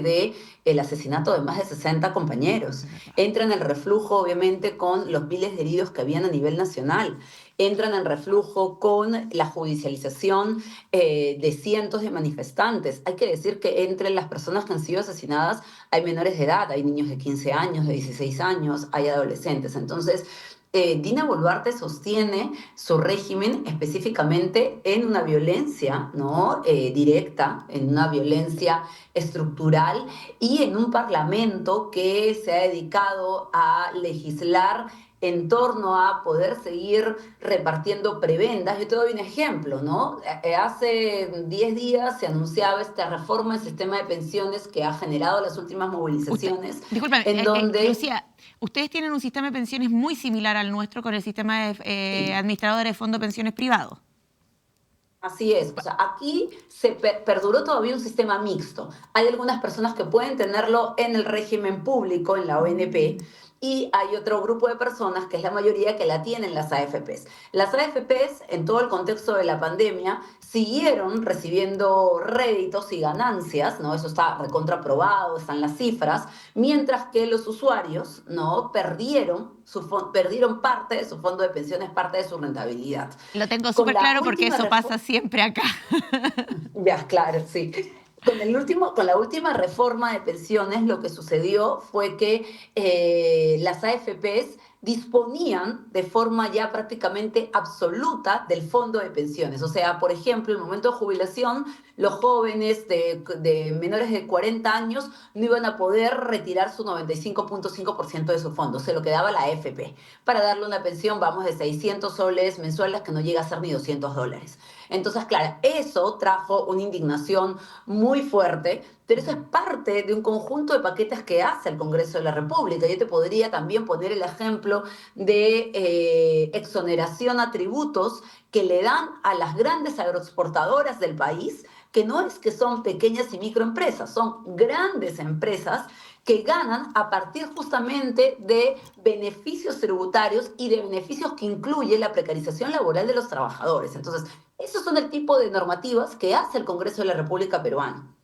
del asesinato de más de 60 compañeros. Entran en el reflujo, obviamente, con los miles de heridos que habían a nivel nacional. Entran en reflujo con la judicialización de cientos de manifestantes. Hay que decir que entre las personas que han sido asesinadas hay menores de edad, hay niños de 15 años, de 16 años, hay adolescentes. Entonces, Dina Boluarte sostiene su régimen específicamente en una violencia, ¿no? Directa, en una violencia estructural y en un parlamento que se ha dedicado a legislar en torno a poder seguir repartiendo prebendas. Yo te doy un ejemplo, ¿no? Hace 10 días se anunciaba esta reforma del sistema de pensiones que ha generado las últimas movilizaciones. Discúlpame, en donde... Lucía, ustedes tienen un sistema de pensiones muy similar al nuestro con el sistema de Sí. administradores de fondos de pensiones privados. Así es, o sea, aquí se perduró todavía un sistema mixto. Hay algunas personas que pueden tenerlo en el régimen público, en la ONP, y hay otro grupo de personas, que es la mayoría, que la tienen las AFPs. Las AFPs, en todo el contexto de la pandemia, siguieron recibiendo réditos y ganancias, ¿no? Eso está recontraprobado, están las cifras, mientras que los usuarios, ¿no? Perdieron parte de su fondo de pensiones, parte de su rentabilidad. Lo tengo súper claro porque eso pasa siempre acá. Ya, claro, sí. Con la última reforma de pensiones, lo que sucedió fue que las AFPs disponían de forma ya prácticamente absoluta del fondo de pensiones. O sea, por ejemplo, en el momento de jubilación, los jóvenes de menores de 40 años no iban a poder retirar su 95.5% de su fondo, se lo quedaba la AFP, para darle una pensión, vamos, de 600 soles mensuales, que no llega a ser ni $200. Entonces, claro, eso trajo una indignación muy fuerte, pero eso es parte de un conjunto de paquetes que hace el Congreso de la República. Yo te podría también poner el ejemplo de exoneración a tributos que le dan a las grandes agroexportadoras del país, que no es que son pequeñas y microempresas, son grandes empresas que ganan a partir justamente de beneficios tributarios y de beneficios que incluye la precarización laboral de los trabajadores. Entonces, esos son el tipo de normativas que hace el Congreso de la República Peruana.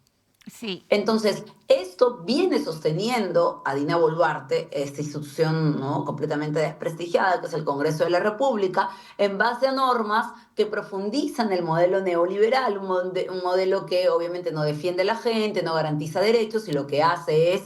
Sí. Entonces, esto viene sosteniendo a Dina Boluarte, esta institución, ¿no?, completamente desprestigiada, que es el Congreso de la República, en base a normas que profundizan el modelo neoliberal, un modelo que obviamente no defiende a la gente, no garantiza derechos, y lo que hace es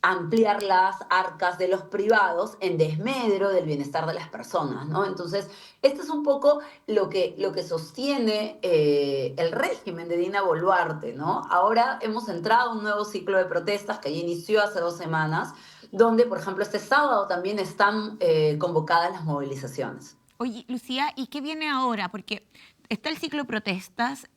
ampliar las arcas de los privados en desmedro del bienestar de las personas, ¿no? Entonces, esto es un poco lo que sostiene el régimen de Dina Boluarte, ¿no? Ahora hemos entrado a un nuevo ciclo de protestas que ya inició hace 2 semanas, donde, por ejemplo, este sábado también están convocadas las movilizaciones. Oye, Lucía, ¿y qué viene ahora? Porque está el ciclo de protestas,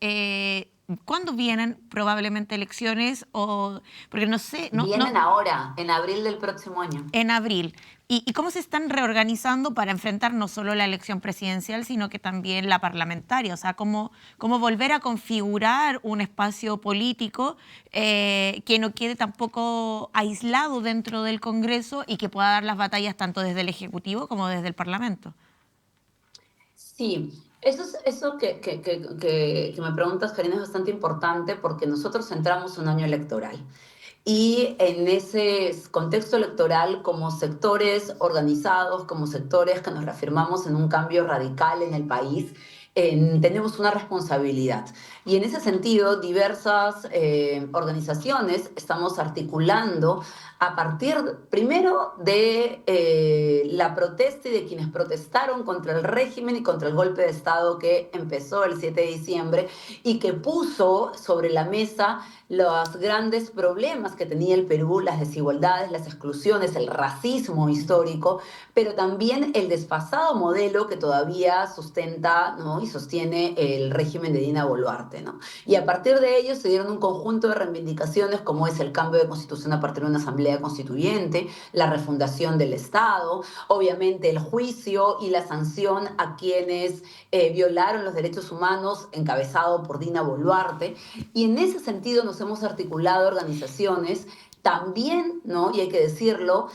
¿cuándo vienen probablemente elecciones? Porque no sé... Vienen ahora, en abril del próximo año. En abril. ¿Y cómo se están reorganizando para enfrentar no solo la elección presidencial, sino que también la parlamentaria? O sea, cómo volver a configurar un espacio político que no quede tampoco aislado dentro del Congreso y que pueda dar las batallas tanto desde el Ejecutivo como desde el Parlamento. Sí, eso que me preguntas, Karina, es bastante importante porque nosotros entramos un año electoral. Y en ese contexto electoral, como sectores organizados, como sectores que nos reafirmamos en un cambio radical en el país, tenemos una responsabilidad. Y en ese sentido, diversas organizaciones estamos articulando a partir, primero, de la protesta y de quienes protestaron contra el régimen y contra el golpe de Estado que empezó el 7 de diciembre y que puso sobre la mesa los grandes problemas que tenía el Perú, las desigualdades, las exclusiones, el racismo histórico, pero también el desfasado modelo que todavía sustenta, ¿no?, y sostiene el régimen de Dina Boluarte, ¿no? Y a partir de ello se dieron un conjunto de reivindicaciones como es el cambio de constitución a partir de una asamblea constituyente, la refundación del Estado, obviamente el juicio y la sanción a quienes violaron los derechos humanos encabezado por Dina Boluarte. Y en ese sentido nos hemos articulado organizaciones también, ¿no?, y hay que decirlo,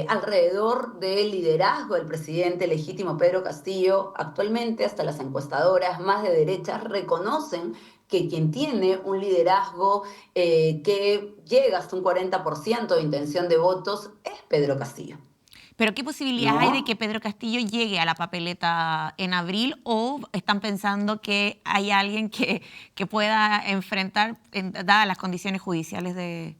alrededor del liderazgo del presidente legítimo Pedro Castillo. Actualmente hasta las encuestadoras más de derecha reconocen que quien tiene un liderazgo que llega hasta un 40% de intención de votos es Pedro Castillo. ¿Pero qué posibilidades hay de que Pedro Castillo llegue a la papeleta en abril, o están pensando que hay alguien que pueda enfrentar, dadas las condiciones judiciales del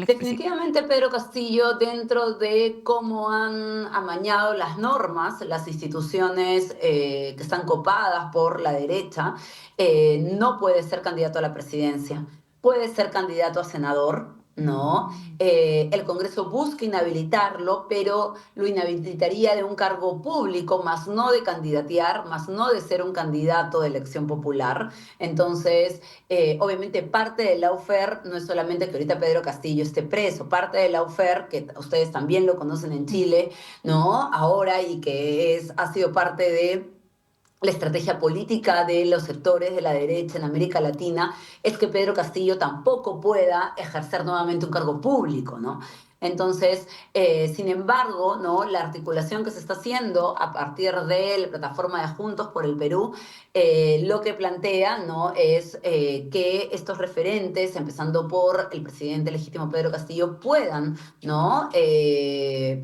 Definitivamente Pedro Castillo, dentro de cómo han amañado las normas, las instituciones que están copadas por la derecha, no puede ser candidato a la presidencia. Puede ser candidato a senador, ¿no? El Congreso busca inhabilitarlo, pero lo inhabilitaría de un cargo público, más no de candidatear, más no de ser un candidato de elección popular. Entonces, obviamente parte del lawfare no es solamente que ahorita Pedro Castillo esté preso, parte del lawfare, que ustedes también lo conocen en Chile, ¿no?, ahora, y que ha sido parte de la estrategia política de los sectores de la derecha en América Latina, es que Pedro Castillo tampoco pueda ejercer nuevamente un cargo público, ¿no? Entonces, sin embargo, ¿no?, la articulación que se está haciendo a partir de la plataforma de Juntos por el Perú, lo que plantea, ¿no?, es que estos referentes, empezando por el presidente legítimo Pedro Castillo, puedan, ¿no?,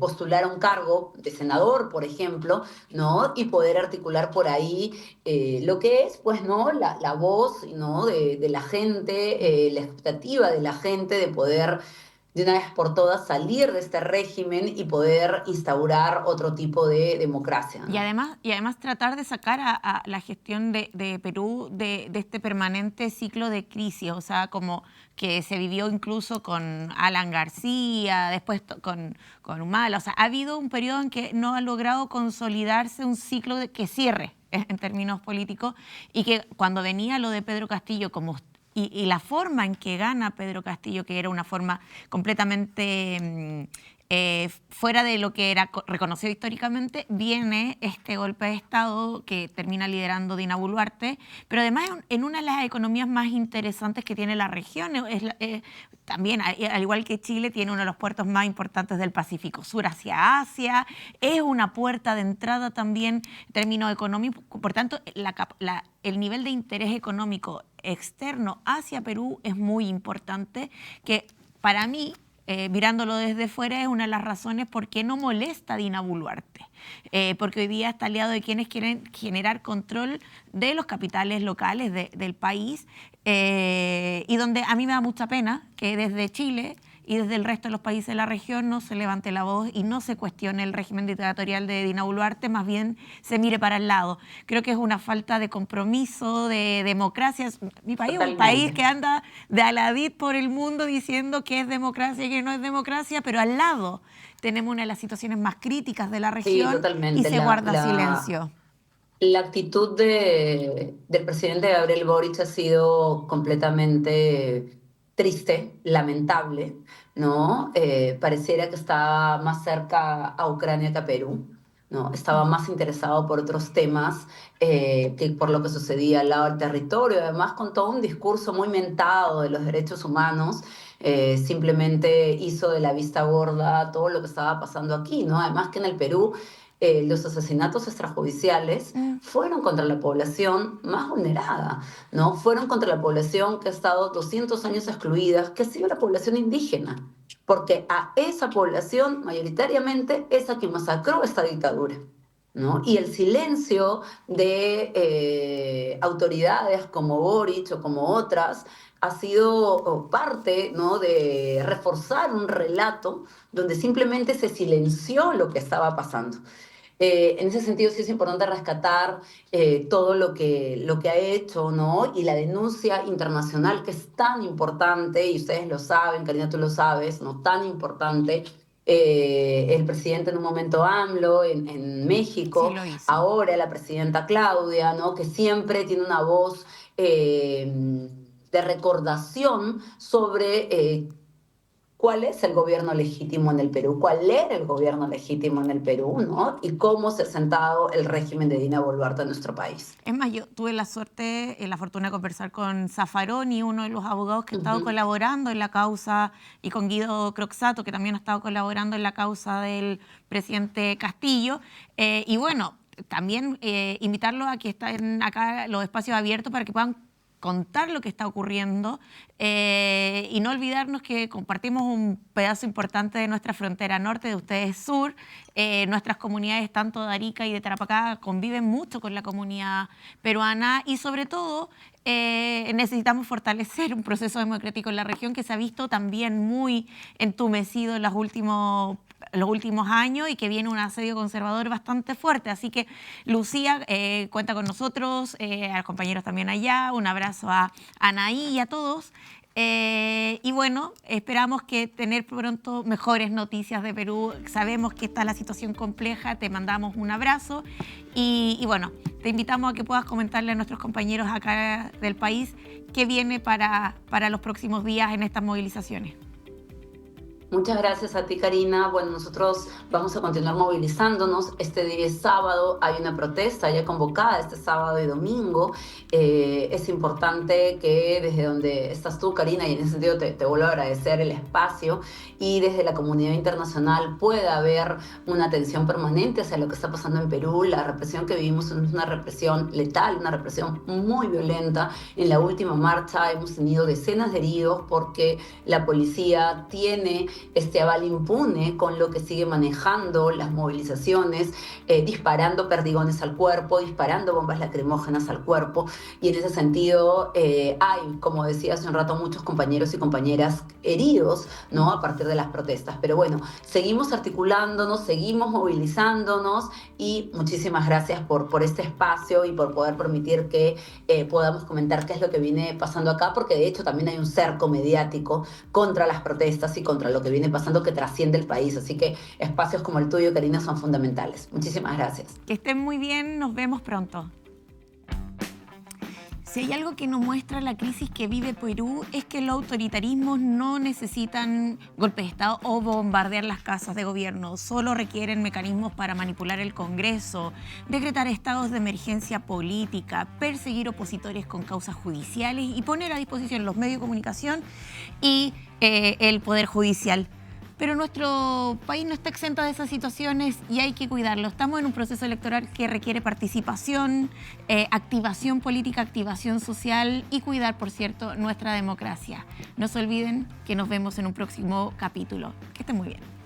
postular a un cargo de senador, por ejemplo, ¿no?, y poder articular por ahí lo que es, pues, ¿no?, la voz, ¿no?, de la gente, la expectativa de la gente de poder de una vez por todas salir de este régimen y poder instaurar otro tipo de democracia, ¿no? Y además tratar de sacar a la gestión de Perú de este permanente ciclo de crisis, o sea, como que se vivió incluso con Alan García, después con Humala. O sea, ha habido un periodo en que no ha logrado consolidarse un ciclo que cierre en términos políticos, y que cuando venía lo de Pedro Castillo como y la forma en que gana Pedro Castillo, que era una forma completamente fuera de lo que era reconocido históricamente, viene este golpe de Estado que termina liderando Dina Boluarte, pero además en una de las economías más interesantes que tiene la región. También, al igual que Chile, tiene uno de los puertos más importantes del Pacífico Sur hacia Asia, es una puerta de entrada también en términos económicos. Por tanto, el nivel de interés económico externo hacia Perú es muy importante, que para mí, mirándolo desde fuera, es una de las razones por qué no molesta a Dina Boluarte, porque hoy día está aliado de quienes quieren generar control de los capitales locales del país, y donde a mí me da mucha pena que desde Chile y desde el resto de los países de la región no se levante la voz y no se cuestione el régimen dictatorial de Dina Boluarte, más bien se mire para el lado. Creo que es una falta de compromiso, de democracia. Mi país es un país que anda de aladid por el mundo diciendo que es democracia y que no es democracia, pero al lado tenemos una de las situaciones más críticas de la región, y se guarda silencio. La actitud del presidente Gabriel Boric ha sido completamente triste, lamentable, ¿no? Pareciera que estaba más cerca a Ucrania que a Perú, ¿no? Estaba más interesado por otros temas que por lo que sucedía al lado del territorio, además con todo un discurso muy mentado de los derechos humanos. Simplemente hizo de la vista gorda todo lo que estaba pasando aquí, ¿no? Además que en el Perú los asesinatos extrajudiciales fueron contra la población más vulnerada, ¿no? Fueron contra la población que ha estado 200 años excluida, que ha sido la población indígena, porque a esa población mayoritariamente es a quien masacró esta dictadura, ¿no? Y el silencio de autoridades como Boric o como otras ha sido parte, ¿no?, de reforzar un relato donde simplemente se silenció lo que estaba pasando. En ese sentido sí es importante rescatar todo lo que ha hecho, ¿no? Y la denuncia internacional que es tan importante, y ustedes lo saben, Karina, tú lo sabes, ¿no? Tan importante. El presidente en un momento AMLO en México, Sí, lo hizo. ahora la presidenta Claudia, ¿no? Que siempre tiene una voz de recordación sobre cuál es el gobierno legítimo en el Perú, cuál era el gobierno legítimo en el Perú, ¿no? Y cómo se ha sentado el régimen de Dina Boluarte en nuestro país. Es más, yo tuve la suerte, la fortuna de conversar con Zaffaroni, uno de los abogados que ha estado colaborando en la causa, y con Guido Croxato, que también ha estado colaborando en la causa del presidente Castillo. Y bueno, también invitarlos a que estén acá los espacios abiertos para que puedan contar lo que está ocurriendo y no olvidarnos que compartimos un pedazo importante de nuestra frontera norte, de ustedes sur. Nuestras comunidades, tanto de Arica y de Tarapacá, conviven mucho con la comunidad peruana y sobre todo necesitamos fortalecer un proceso democrático en la región que se ha visto también muy entumecido en los últimos años y que viene un asedio conservador bastante fuerte. Así que Lucía cuenta con nosotros, a los compañeros también allá, un abrazo a Anaí y a todos. Y bueno, esperamos que tener pronto mejores noticias de Perú. Sabemos que está la situación compleja, te mandamos un abrazo y bueno, te invitamos a que puedas comentarle a nuestros compañeros acá del país qué viene para los próximos días en estas movilizaciones. Muchas gracias a ti, Karina. Bueno, nosotros vamos a continuar movilizándonos. Este día es sábado, hay una protesta ya convocada este sábado y domingo. Es importante que desde donde estás tú, Karina, y en ese sentido te vuelvo a agradecer el espacio, y desde la comunidad internacional pueda haber una atención permanente hacia lo que está pasando en Perú. La represión que vivimos es una represión letal, una represión muy violenta. En la última marcha hemos tenido decenas de heridos porque la policía tiene este aval impune con lo que sigue manejando las movilizaciones, disparando perdigones al cuerpo, disparando bombas lacrimógenas al cuerpo. Y en ese sentido hay, como decía hace un rato, muchos compañeros y compañeras heridos, ¿no?, a partir de las protestas. Pero bueno, seguimos articulándonos, seguimos movilizándonos y muchísimas gracias por este espacio y por poder permitir que podamos comentar qué es lo que viene pasando acá, porque de hecho también hay un cerco mediático contra las protestas y contra lo que viene pasando que trasciende el país. Así que espacios como el tuyo, Karina, son fundamentales. Muchísimas gracias. Que estén muy bien, nos vemos pronto. Si hay algo que nos muestra la crisis que vive Perú es que los autoritarismos no necesitan golpes de Estado o bombardear las casas de gobierno, solo requieren mecanismos para manipular el Congreso, decretar estados de emergencia política, perseguir opositores con causas judiciales y poner a disposición los medios de comunicación y el Poder Judicial. Pero nuestro país no está exento de esas situaciones y hay que cuidarlo. Estamos en un proceso electoral que requiere participación, activación política, activación social y cuidar, por cierto, nuestra democracia. No se olviden que nos vemos en un próximo capítulo. Que estén muy bien.